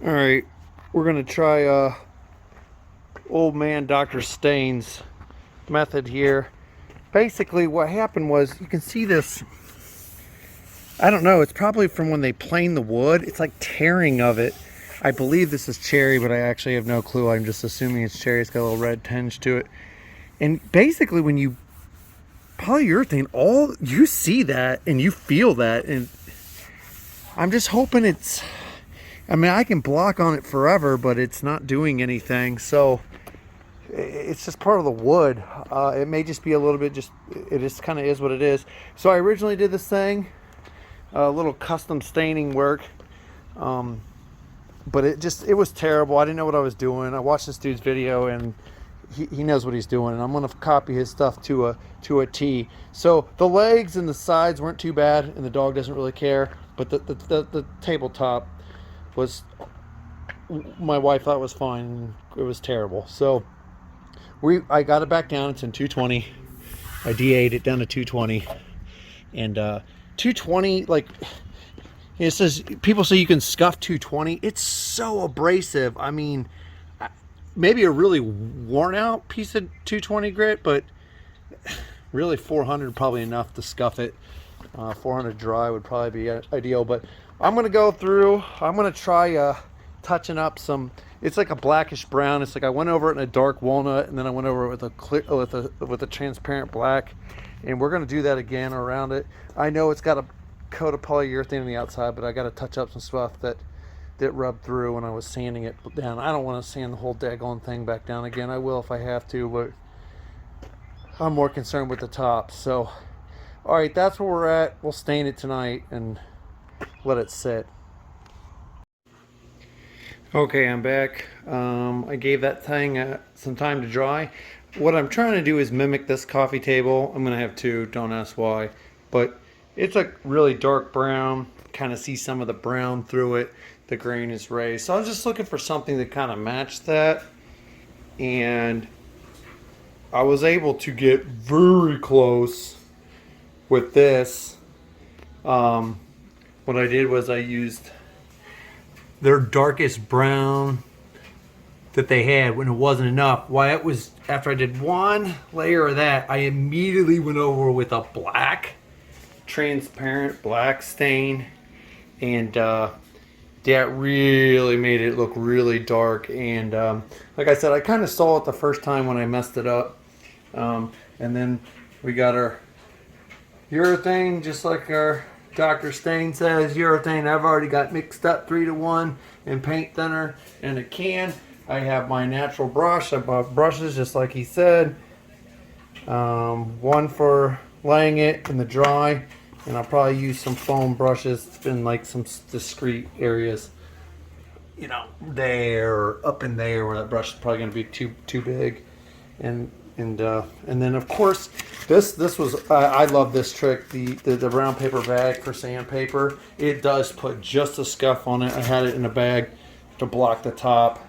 All right, we're gonna try old man Dr. Stain's method here. Basically, what happened was you can see this. I don't know. It's probably from when they plane the wood. It's like tearing of it. I believe this is cherry, but I actually have no clue. I'm just assuming it's cherry. It's got a little red tinge to it. And basically, when you polyurethane, all you see that and you feel that, and I'm just hoping it's. I mean, I can block on it forever, but it's not doing anything. So it's just part of the wood. It may just be a little bit it just kind of is what it is. So I originally did this thing, a little custom staining work, but it was terrible. I didn't know what I was doing. I watched this dude's video and he knows what he's doing, and I'm gonna copy his stuff to a T. So the legs and the sides weren't too bad, and the dog doesn't really care, but the tabletop was, my wife thought was fine. It was terrible. So I got it back down. It's in 220. I DA'd it down to 220, and 220, like it says, people say you can scuff 220. It's so abrasive. I mean, maybe a really worn out piece of 220 grit, but really 400 probably enough to scuff it. 400 dry would probably be ideal, but I'm gonna go through. I'm gonna try touching up some. It's like a blackish brown. It's like I went over it in a dark walnut, and then I went over it with a clear, with a transparent black, and we're gonna do that again around it. I know it's got a coat of polyurethane on the outside, but I got to touch up some stuff that rubbed through when I was sanding it down. I don't want to sand the whole daggone thing back down again. I will if I have to, but I'm more concerned with the top. So, all right, that's where we're at. We'll stain it tonight and let it sit. Okay, I'm back. I gave that thing some time to dry. What I'm trying to do is mimic this coffee table. I'm gonna have two, don't ask why. But it's like really dark brown. Kind of see some of the brown through it. The grain is raised. So I was just looking for something that kind of matched that. And I was able to get very close with this. What I did was I used their darkest brown that they had when it wasn't enough. Why, it was after I did one layer of that, I immediately went over with a black, transparent black stain, and that really made it look really dark. And like I said, I kind of saw it the first time when I messed it up. And then we got our urethane, just like our Dr. Stain says, urethane. I've already got mixed up 3-to-1 and paint thinner in a can. I have my natural brush. I bought brushes just like he said. One for laying it in the dry, and I'll probably use some foam brushes in like some discrete areas. You know, there or up in there where that brush is probably going to be too big. And then of course this was, I love this trick, the brown paper bag for sandpaper. It does put just a scuff on it. I had it in a bag to block the top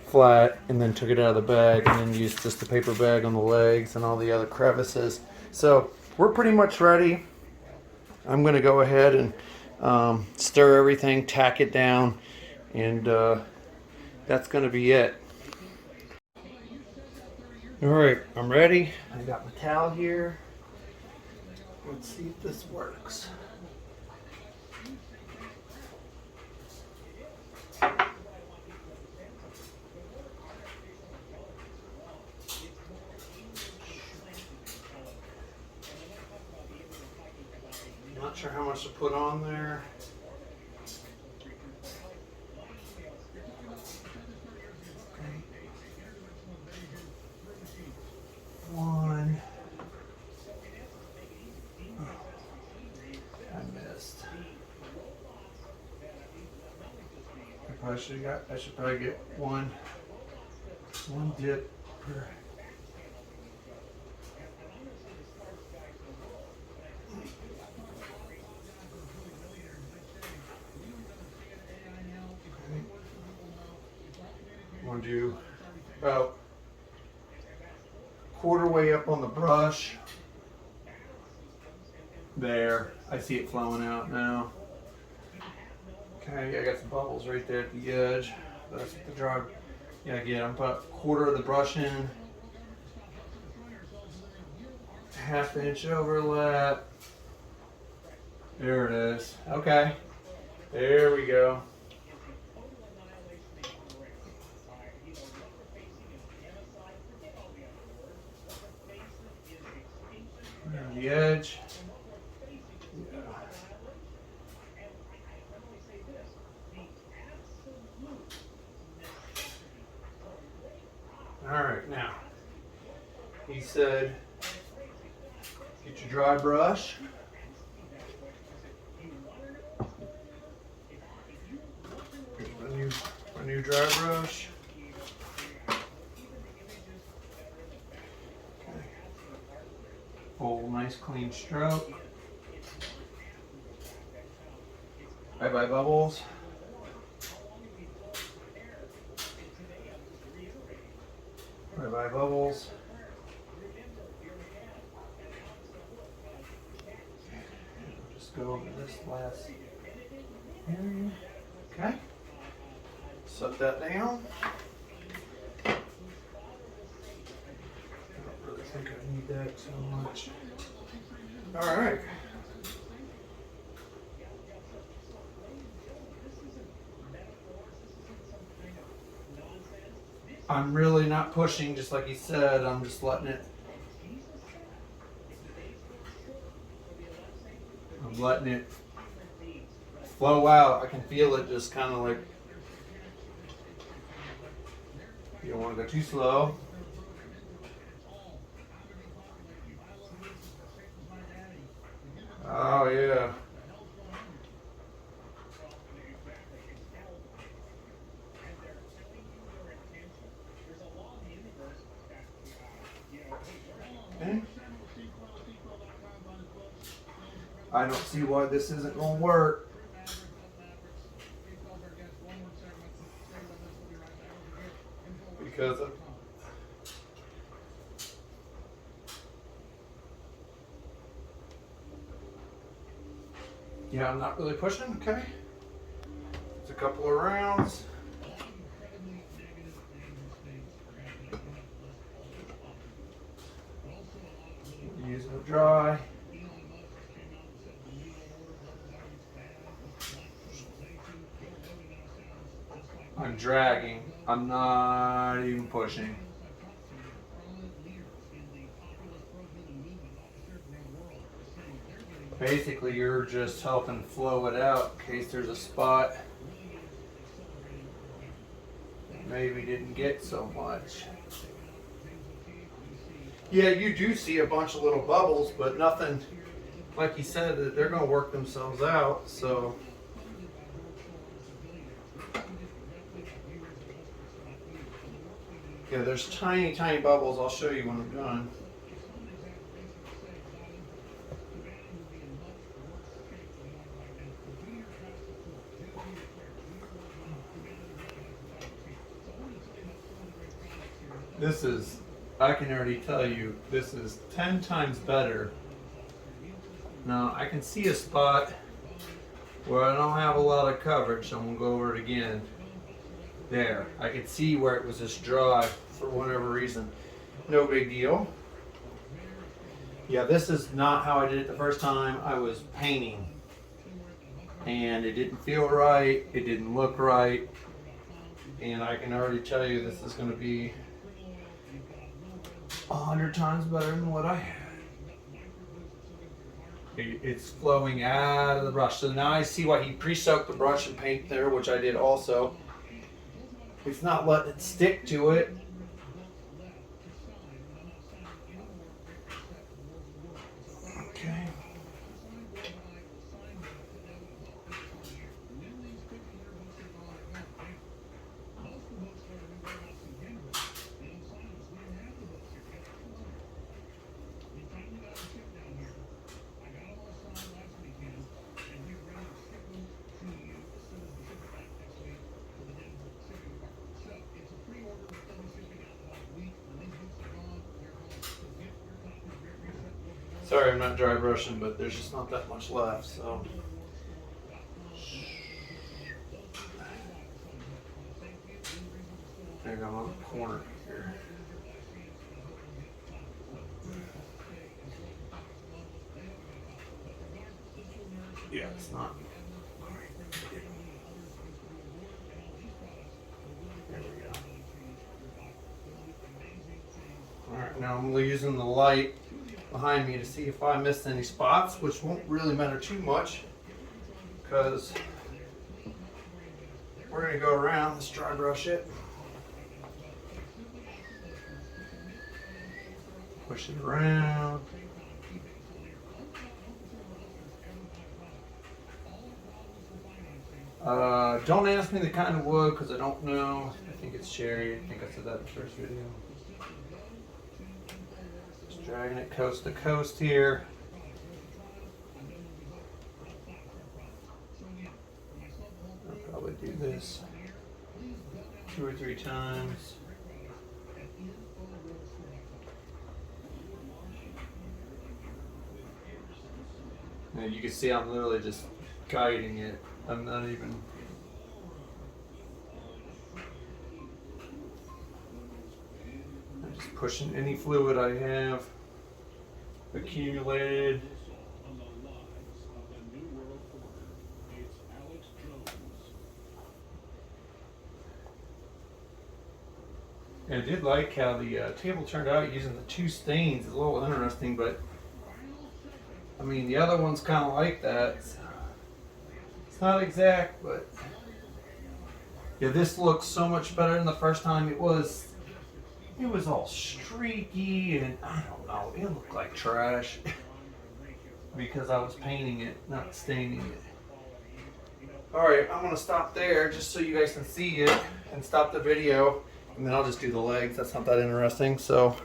flat, and then took it out of the bag and then used just the paper bag on the legs and all the other crevices. So we're pretty much ready. I'm going to go ahead and stir everything, tack it down, and that's going to be it. All right, I'm ready. I got my towel here. Let's see if this works. Not sure how much to put on there. One. Oh, I missed. I should probably get one dip per. I'm gonna do about quarter way up on the brush. There, I see it flowing out now. Okay. Okay, I got some bubbles right there at the edge. That's what the dry. Yeah, again, I'm put a quarter of the brush in. Half-inch overlap. There it is. Okay. There we go. Around the edge. Yeah. All right, now, he said, get your dry brush. Here's my new dry brush. Okay. Full, nice clean stroke. Bye bye bubbles. Bye bye bubbles. Just go over this last area. Okay. Set that down. I don't really think I need that so much. All right. I'm really not pushing, just like he said. I'm just letting it. I'm letting it flow out. I can feel it just kind of like. You don't want to go too slow. Oh yeah. Okay. I don't see why this isn't going to work. Because of yeah, I'm not really pushing. Okay. It's a couple of rounds. Using it dry. I'm dragging. I'm not even pushing. Basically, you're just helping flow it out in case there's a spot that maybe didn't get so much. Yeah, you do see a bunch of little bubbles, but nothing, like you said, that they're going to work themselves out. So, yeah, there's tiny, tiny bubbles. I'll show you when I'm done. This is, I can already tell you, this is 10 times better. Now, I can see a spot where I don't have a lot of coverage, so I'm going to go over it again. There, I could see where it was just dry for whatever reason. No big deal. Yeah, this is not how I did it the first time. I was painting, and it didn't feel right, it didn't look right, and I can already tell you this is going to be 100 times better than what I had. It's flowing out of the brush. So now I see why he pre-soaked the brush and paint there, which I did also. It's not letting it stick to it. Okay. Sorry, I'm not dry brushing, but there's just not that much left, so. Hang on the corner here. Yeah, it's not. There we go. Alright, now I'm using the light behind me to see if I missed any spots, which won't really matter too much because we're going to go around. Let's dry brush it. Push it around. Don't ask me the kind of wood because I don't know. I think it's cherry. I think I said that in the first video. Just dragging it coast to coast here. I'll probably do this 2 or 3 times. And you can see I'm literally just guiding it. I'm not even. I'm just pushing any fluid I have accumulated. And I did like how the table turned out using the 2 stains. It's a little interesting, but I mean the other one's kind of like that. So it's not exact, but yeah, this looks so much better than the first time. It was all streaky and I don't know, it looked like trash because I was painting it, not staining it. Alright, I'm gonna stop there just so you guys can see it and stop the video, and then I'll just do the legs. That's not that interesting. So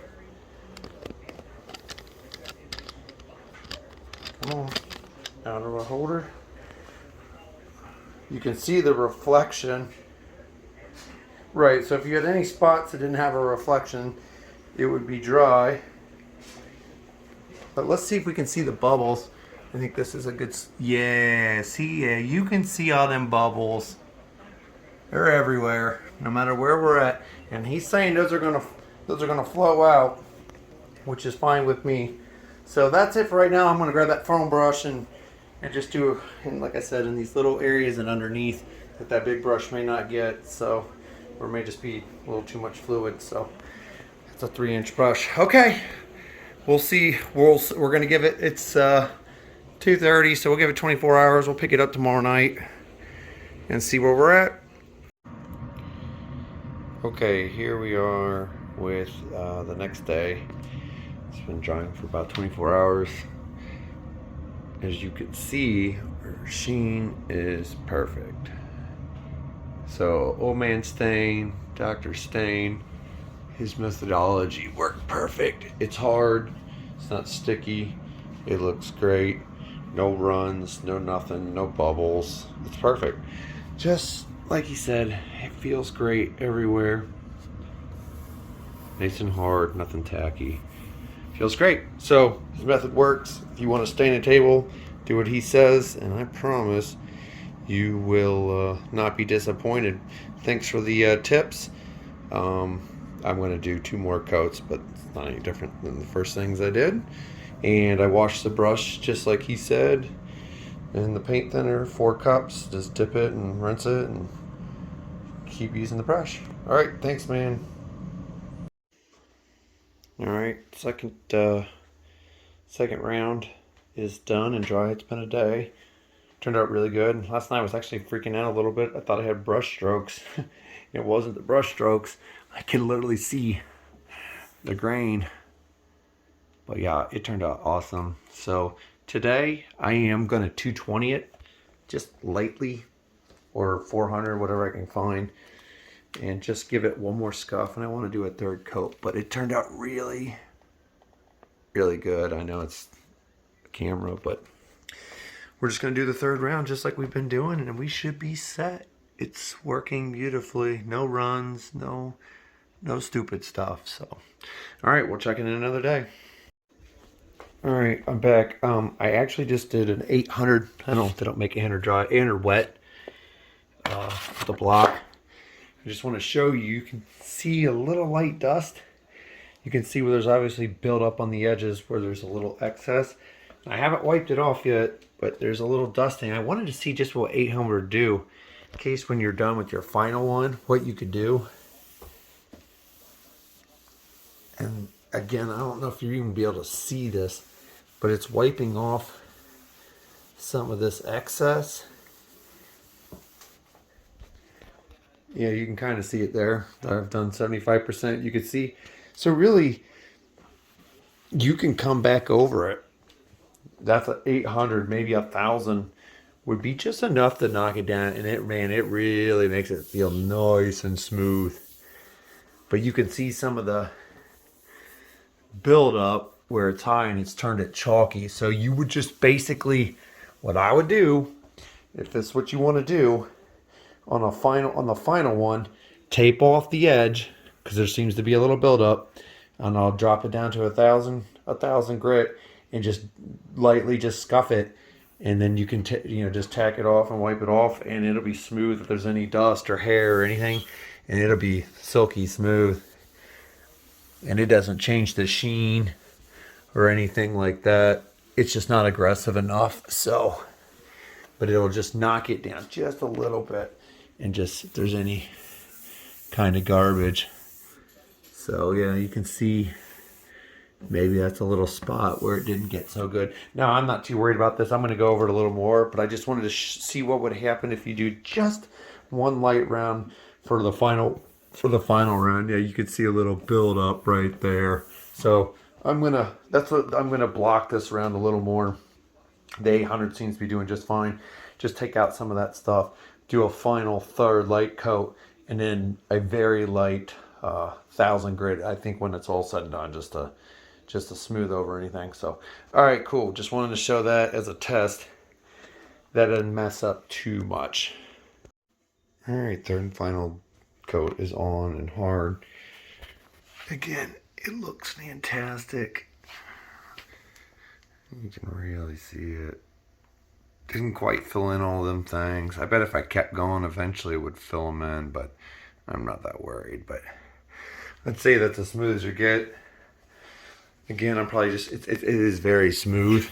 come on, out of a holder. You can see the reflection. Right, so if you had any spots that didn't have a reflection, it would be dry. But let's see if we can see the bubbles. I think this is a good, yeah, see, yeah, you can see all them bubbles. They're everywhere, no matter where we're at. And he's saying those are gonna flow out, which is fine with me. So that's it for right now. I'm gonna grab that foam brush and just do, and like I said, in these little areas and underneath that big brush may not get. So. Or may just be a little too much fluid, so it's a 3-inch brush. Okay, we'll see. We're gonna give it. It's 2:30, so we'll give it 24 hours. We'll pick it up tomorrow night and see where we're at. Okay, here we are with the next day. It's been drying for about 24 hours. As you can see, our sheen is perfect. So, old man stain, Dr. Stain, his methodology worked perfect. It's hard, it's not sticky, it looks great. No runs, no nothing, no bubbles. It's perfect. Just like he said, it feels great everywhere. Nice and hard, nothing tacky. Feels great. So, his method works. If you want to stain a table, do what he says, and I promise you will not be disappointed. Thanks for the tips. I'm going to do 2 more coats, but it's not any different than the first things I did. And I washed the brush just like he said. And the paint thinner, 4 cups. Just dip it and rinse it and keep using the brush. Alright, thanks, man. Alright, second round is done and dry. It's been a day. Turned out really good. Last night I was actually freaking out a little bit. I thought I had brush strokes. It wasn't the brush strokes. I can literally see the grain. But yeah, it turned out awesome. So today I am going to 220 it just lightly, or 400, whatever I can find, and just give it one more scuff. And I want to do a 3rd coat, but it turned out really, really good. I know it's a camera, but we're just going to do the 3rd round just like we've been doing, and we should be set. It's working beautifully. No runs, no stupid stuff. So, all right, we'll check in another day. All right, I'm back. I actually just did an 800. I don't know if they don't make 800 dry, 800 wet, the block. I just want to show you, you can see a little light dust. You can see where there's obviously built up on the edges where there's a little excess. I haven't wiped it off yet, but there's a little dusting. I wanted to see just what 800 would do in case when you're done with your final one, what you could do. And again, I don't know if you're even be able to see this, but it's wiping off some of this excess. Yeah, you can kind of see it there. I've done 75%. You can see. So really, you can come back over it. That's a 800, maybe 1,000 would be just enough to knock it down. And it, man, it really makes it feel nice and smooth. But you can see some of the build up where it's high and it's turned it chalky. So you would just basically, what I would do, if that's what you want to do, on the final one, tape off the edge because there seems to be a little buildup, and I'll drop it down to 1,000 grit and just lightly just scuff it, and then you can just tack it off and wipe it off, and it'll be smooth if there's any dust or hair or anything, and it'll be silky smooth, and it doesn't change the sheen or anything like that. It's just not aggressive enough, so, but it'll just knock it down just a little bit. And just if there's any kind of garbage. So yeah, you can see maybe that's a little spot where it didn't get so good. Now I'm not too worried about this. I'm going to go over it a little more, but I just wanted to see what would happen if you do just one light round for the final round. Yeah, you can see a little build up right there. So I'm gonna block this round a little more. The 800 seems to be doing just fine. Just take out some of that stuff. Do a final third light coat, and then a very light 1,000 grit. I think when it's all said and done, just to smooth over anything. So, all right, cool. Just wanted to show that as a test. That didn't mess up too much. All right, third and final coat is on and hard. Again, it looks fantastic. You can really see it. Didn't quite fill in all of them things. I bet if I kept going, eventually it would fill them in, but I'm not that worried. But let's say that's as smooth as you get. Again, I'm probably just, it is very smooth.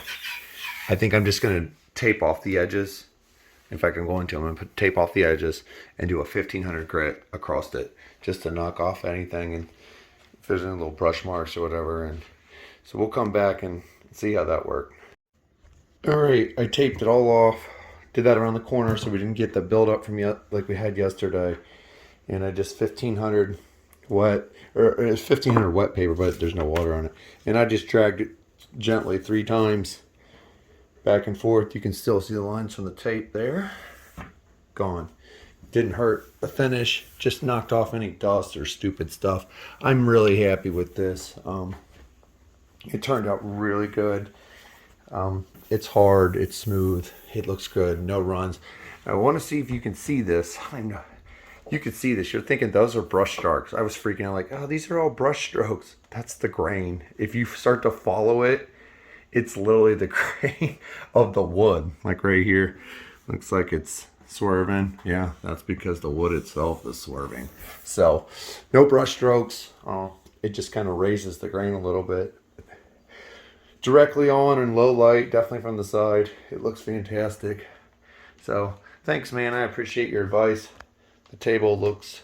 I think I'm just going to tape off the edges. In fact, I'm going to, tape off the edges and do a 1,500 grit across it just to knock off anything, and if there's any little brush marks or whatever. And so we'll come back and see how that worked. All right, I taped it all off. Did that around the corner so we didn't get the buildup from like we had yesterday. And I just 1,500 wet, or it's 1,500 wet paper, but there's no water on it. And I just dragged it gently 3 times back and forth. You can still see the lines from the tape there. Gone. Didn't hurt the finish. Just knocked off any dust or stupid stuff. I'm really happy with this. It turned out really good. It's hard, it's smooth, it looks good, no runs. I want to see if you can see this. I know you can see this. You're thinking those are brush strokes. I was freaking out like, oh, these are all brush strokes. That's the grain. If you start to follow it, it's literally the grain of the wood. Like right here, looks like it's swerving. Yeah, that's because the wood itself is swerving. So no brush strokes. It just kind of raises the grain a little bit. Directly on and low light, definitely from the side. It looks fantastic. So thanks, man. I appreciate your advice. The table looks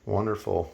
wonderful.